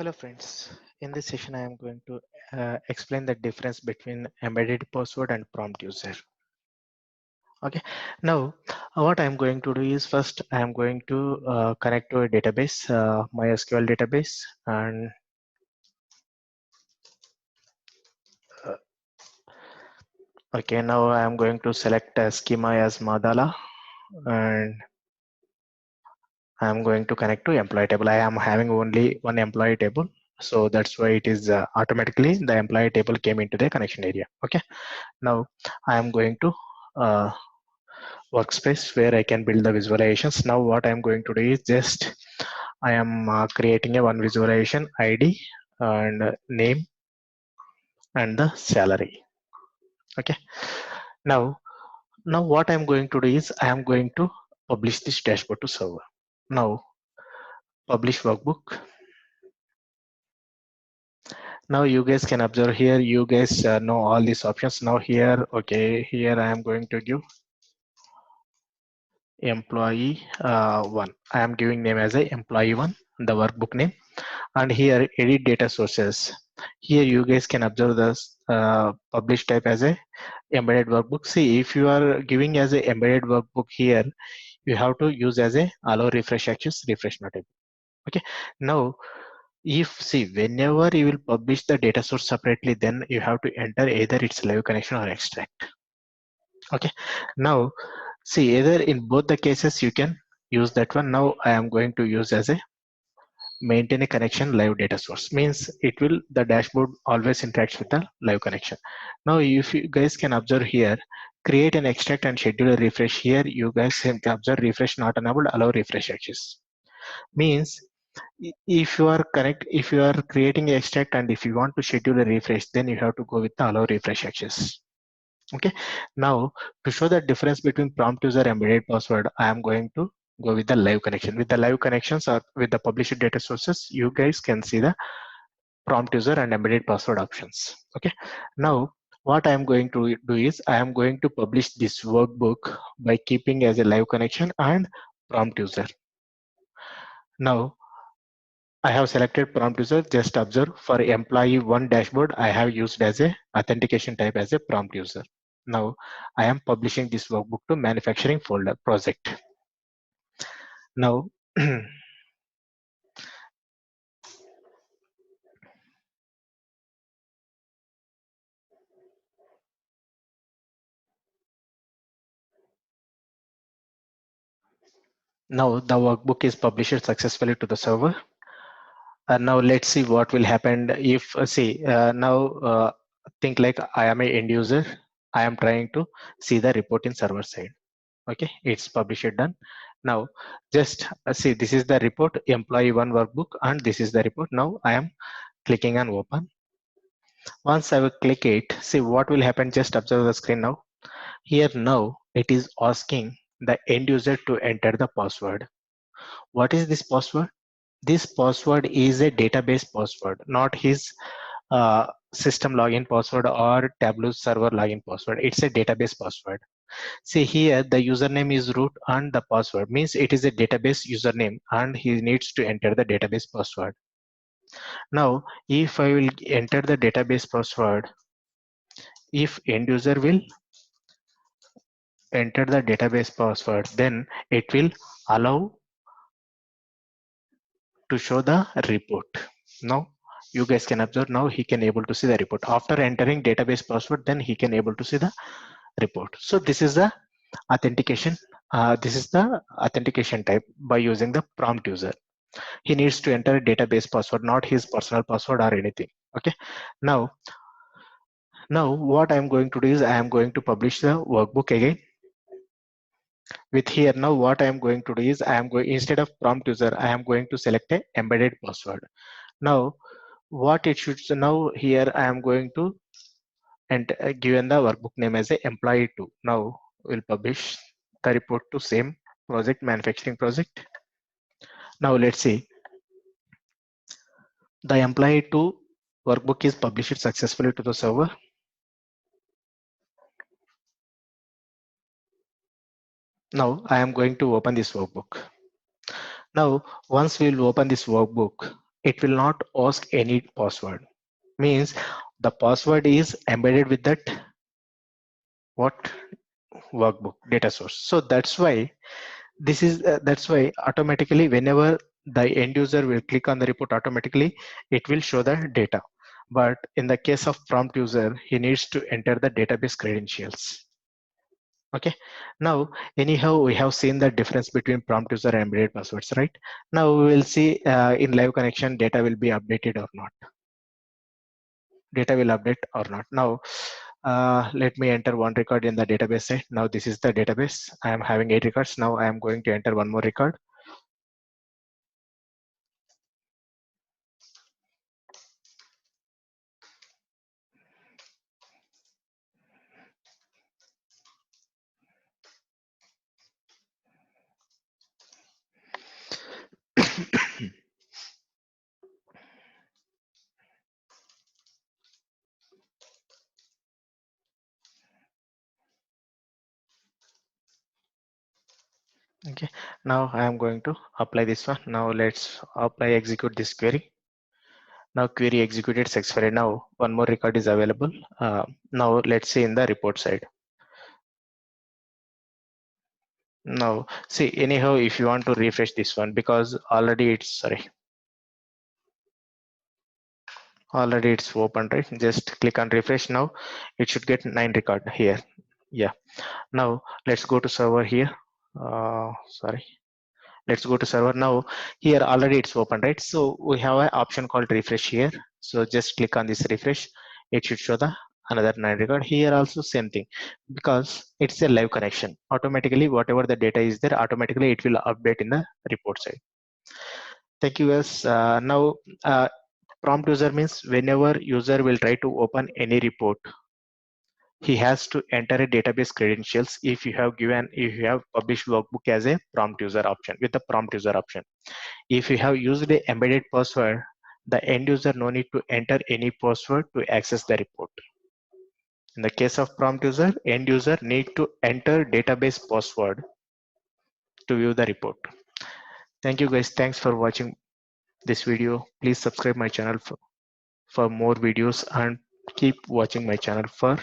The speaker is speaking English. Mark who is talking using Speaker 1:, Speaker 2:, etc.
Speaker 1: Hello friends, in this session I am going to explain the difference between embedded password and prompt user. Okay, now what I am going to do is first I am going to connect to a database, MySQL database, and uh, okay, now I am going to select a schema as Madala, and I am going to connect to employee table. I am having only one employee table, so that's why it is automatically the employee table came into the connection area. Okay, now I am going to uh, workspace where I can build the visualizations. Now what I'm going to do is just I am creating a one visualization ID and name and the salary. Okay. Now what I'm going to do is I am going to publish this dashboard to server. Now publish workbook. Now you guys can observe here. You guys know all these options. Now here, okay, here I am going to give employee one. I am giving name as a employee one, the workbook name. And here edit data sources. Here you guys can observe this publish type as a embedded workbook. See, if you are giving as a embedded workbook here, you have to use as a allow refresh access refresh not able. Okay, now if see whenever you will publish the data source separately, then you have to enter either its live connection or extract. Okay, now see either in both the cases you can use that one. Now I am going to use as a maintain a connection live data source, means it will the dashboard always interacts with the live connection. Now if you guys can observe here, create an extract and schedule a refresh. Here you guys can observe refresh not enabled, allow refresh access, means if you are connect if you are creating an extract and if you want to schedule a refresh, then you have to go with the allow refresh access. Okay, now to show the difference between prompt user and embedded password, I am going to go with the live connection. With the live connections or with the published data sources, you guys can see the prompt user and embedded password options. Okay, now what I am going to do is I am going to publish this workbook by keeping as a live connection and prompt user. Now I have selected prompt user. Just observe for employee one dashboard, I have used as a authentication type as a prompt user. Now I am publishing this workbook to manufacturing folder project. Now now the workbook is published successfully to the server. And now let's see what will happen if see now think like I am a end user. I am trying to see the report in server side. Okay, it's published done. Now just see, this is the report employee one workbook and this is the report. Now I am clicking on open. Once I will click it, see what will happen. Just observe the screen now. Here now it is asking the end user to enter the password. What is this password? This password is a database password, not his system login password or Tableau server login password. It's a database password. See here the username is root and the password means it is a database username and he needs to enter the database password. Now if I will enter the database password, if end user will enter the database password, then it will allow to show the report. Now you guys can observe, now he can able to see the report after entering database password, then he can able to see the report. So this is the authentication. This is the authentication type by using the prompt user. He needs to enter a database password, not his personal password or anything. Okay, now what I am going to do is I am going to publish the workbook again with here. Now what I am going to do is I am going, instead of prompt user, I am going to select a embedded password. Now what it should, so now here I am going to and given the workbook name as a employee 2. Now we'll publish the report to same project, manufacturing project. Now let's see, the employee 2 workbook is published successfully to the server. Now I am going to open this workbook. Now once we will open this workbook, it will not ask any password. Means the password is embedded with that what workbook data source. So that's why automatically whenever the end user will click on the report, automatically it will show the data. But in the case of prompt user, he needs to enter the database credentials. Okay, now anyhow we have seen the difference between prompt user and embedded passwords, right? Now we will see in live connection data will be updated or not. Data will update or not. Now let me enter one record in the database side. Now this is the database. I am having 8 records. Now I am going to enter one more record. Okay, now I am going to apply this one. Now let's apply execute this query. Now query executed successfully. Now one more record is available. Now let's see in the report side. Now see anyhow if you want to refresh this one, because already it's open, right? Just click on refresh. Now it should get 9 record here. Yeah, now let's go to server here. Sorry, let's go to server. Now here already it's open, right? So we have an option called refresh here. So just click on this refresh. It should show the another 9 record. Here also same thing, because it's a live connection. Automatically whatever the data is there, automatically it will update in the report side. Thank you guys. Now prompt user means whenever user will try to open any report, he has to enter a database credentials. If you have published workbook as a prompt user option, with the prompt user option, if you have used a embedded password, the end user no need to enter any password to access the report. In the case of prompt user, end user need to enter database password to view the report. Thank you guys. Thanks for watching this video. Please subscribe my channel for more videos, and keep watching my channel for